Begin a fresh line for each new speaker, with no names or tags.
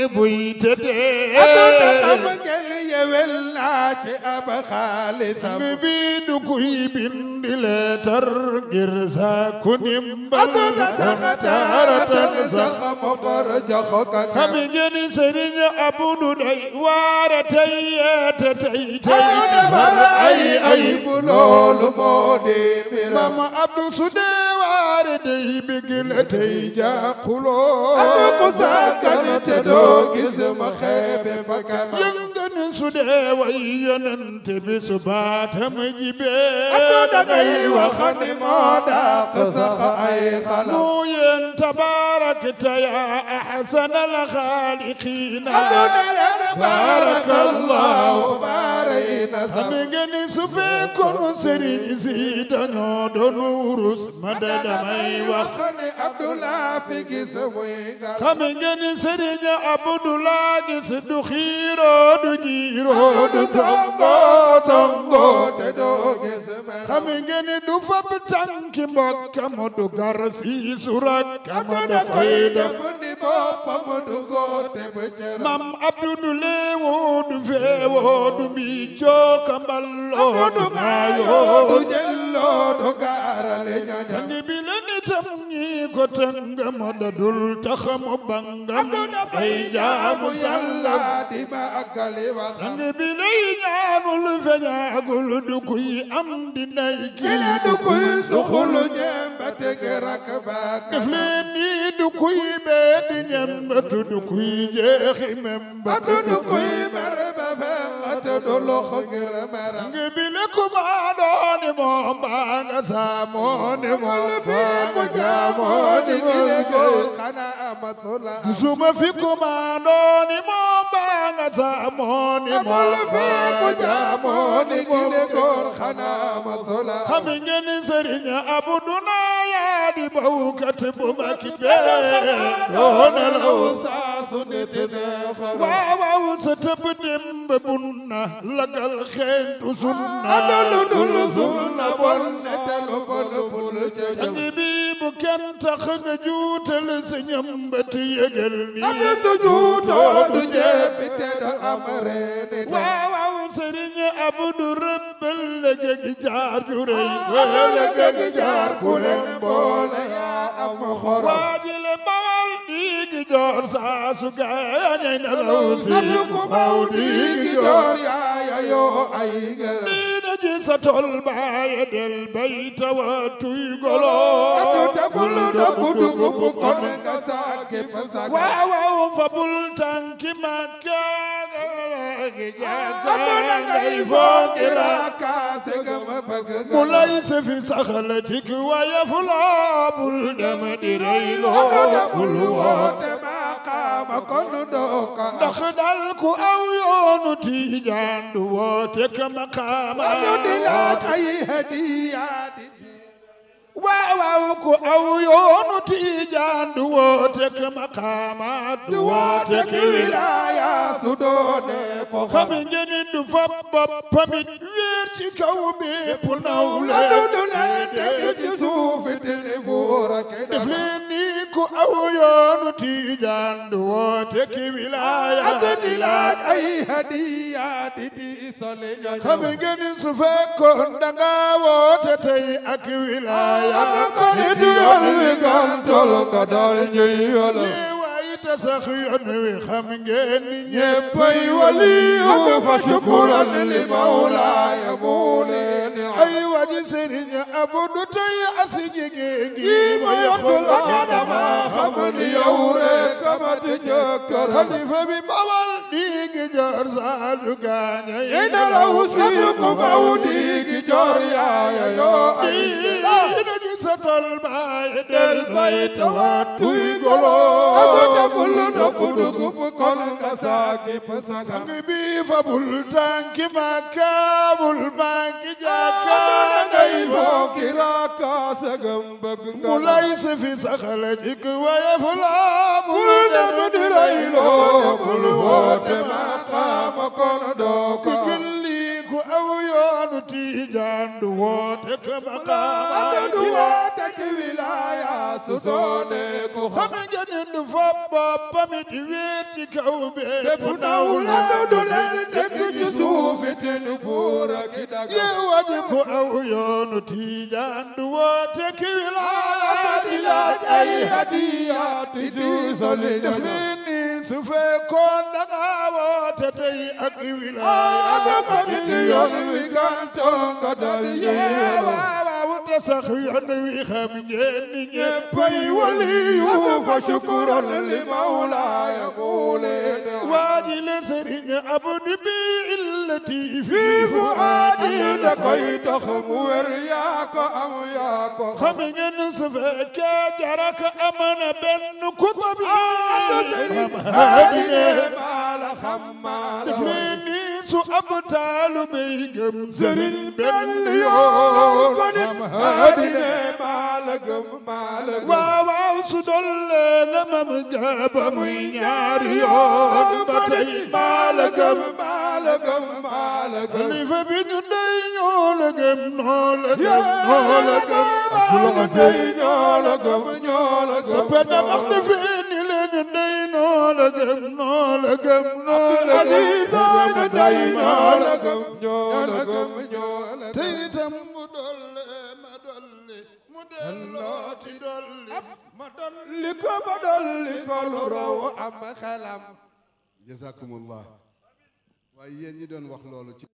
ñi buy tëddee
yewel naa ci ab xaalisam
sang bi du kuy bindi leetar ngir sàkku ndimbal
taratan sax ma far jox ko
xam ngeen sëriñ Abdu day waare tey yeete tey
defar ay bu loolu moo di mbiram
Mama Abdu su dee waare day bigil tey jàquloo
Abdu ku sàggan te doo gis ma xeebe bakkanam
yëngan su dee way yonent bi su baatam jibee
Abdu dangay wax ni moo dàq sax ay xalam
nu yéen tabaarakta yaa ahsanal xaaliqiina
baarakallahu baarayna
xam ngeen su fekkoon sëriñ si dañoo doon wurus ma da damay wax
ni Abdullah fi gis muy nga
xam ngeen sëriñ Abdullah gis du xiiroo du jiiroo du tongo
te doo gis mer
xam ngeen du fab tànki mbokkam du gar si surakam da koy def
ni boppam du goote ba cër
Mam Abdu du leewoo du feewoo du mbiicoo kamballoo du ngaayoo
du jëlloo du gaarale ñoña
sang bi la nitam ñi ko tëngam da dul taxamu bangam ay jaamu sallam
di ma akali wax
sang bi lay ñaanul feñaagul du kuy am di nay
kile du kuy suxulu ñemba tege rak baak
def leen nii du kuy bee di ñembatu du kuy jeexi membatu
du kuy mer ba femmate du loxo ngir meram
nga bi le kumaandooni moom baa nga saamooni moom faa nga jaamooni moom
xanaa masula
gisuma fi kumaandooni moom baa nga saamooni moom faa nga jaamooni moom
xanaa masula
xam ngeen sëriñ Abdu naa yaa di bawkat bu mag bee doona law
saa su nit neexal
waaw sa tëb demb bunna lagal xeentu sunna
dul sunna bon netelu bon bul
sang bi bu kenn tax nga juutal sa ñambat yëgal ni
su juutoo du jeefi te da am reeni
waaw sëriñ Abdu rëbbal la jëgi jaar ju rëy wala jëgi jaar ku leen boole
yaa am xorom
waajile bawal diigi joor saa su gaañay na law si
ku faw diigi joor yaaya yoo ay ngërëm
diina ji sa tol baaye del bay tawatuy golo
tabul dëpp dugub kon nga saake fa saake
waaw fa bul tànki Makka ngay fooki
raakaase nga ma bëgg
mu lay sefi saxal tik waaye fu loo bul dem di reyloo bul woote
maqaama kon doo ko
ndax dal ku aw yoonu Tijaan du woote ka maqaama
di laat ay hadiyaati
waaw ku aw yoonu Tijaan du woote ka maqaama du woote ka
wilaaya su doone ko
xam ngeen du fa boppam it wéer ci kaw bépp nawle
du lay dégg ci suufi tini buura ke
def leen ni ku aw yoonu Tijaan du woote ki wilaaya
di laaj ay hadiyaati di soli ñoño
xam ngeen su fekkoon danga woote tey ak wilaaya
kon di yoon wi gàntal nga dal ñuy yola
waaye te sax yoon wi xam ngeen ni
ñeppay waliyu fa shukran li mawlaaya mu leen
ay waji Sëriñ Abdu tey asi jigéen gi ma
yoxul adama xam ni yow rek ma di jëkkër
xalifa bi bawal diigi joor saadu gaaña yi
nelaw si ku faw diigi joor yaaya yoo ay
ina ji sa tol baay del bay tawatuy golo
tabul dëpp dugub kon nga saaki pasaka
sang bi fa bul tànki Makka bul manki jàkka ngay
fooki raakaase gëm bëgg nga
mu lay sefi saxal jik waaye fu loo bul dem di
reyloo bul woote maqaama kon doo ko
ku aw yoonu Tijaan du woote ka maqaam
du woote ki wilaaya su soone ko
xam ngeen du fa boppam di wéet ci kaw bépp
naw la du leen teg ci suuf te nu buur ak daga
yeewaji ko aw yoonu Tijaan du woote ki wilaaya
di laaj ay hadiya ti soli
def ni su fekkoon da nga woote tey ak wilaaya
ko nit yoon wi ganto nga dal
yeewaaw te sax yoon wi xam ngeen ni ñeppay
waliyu fa shukran li mawlaaya muuleen
waaji le sëriñ abdu bi illati
fi fuaadi da koy dox mu wér yaa ko am yaa ko
xam ngeen su fekkee jaraka amana benn kutub am haadine
maala xam maala
def leen ni su ab taalu bay gëm sëriñ benn yoon am haadine
maala gëm maala gëm
waaw su dolle na mam jaaba muy ñaari yoon ba tey maala gëm
maala gëm maala gëm
xalifa bi ñu dey ñoo la gëm noo la gëm noo la gëm
la fay ñoo la gëm ñoo la gëm
soppe na max defee ni leen ñu dey noo la gëm noo la gëm noo la gëm
day ñoo la gëm ñoo la gëm ñoo la gëm
te itam mu dolle ma dolli mu dellooti dolli
ma dolli ko ma dolli ko lu raw am xelam
jazakumullah waaye yéen ñi doon wax loolu ci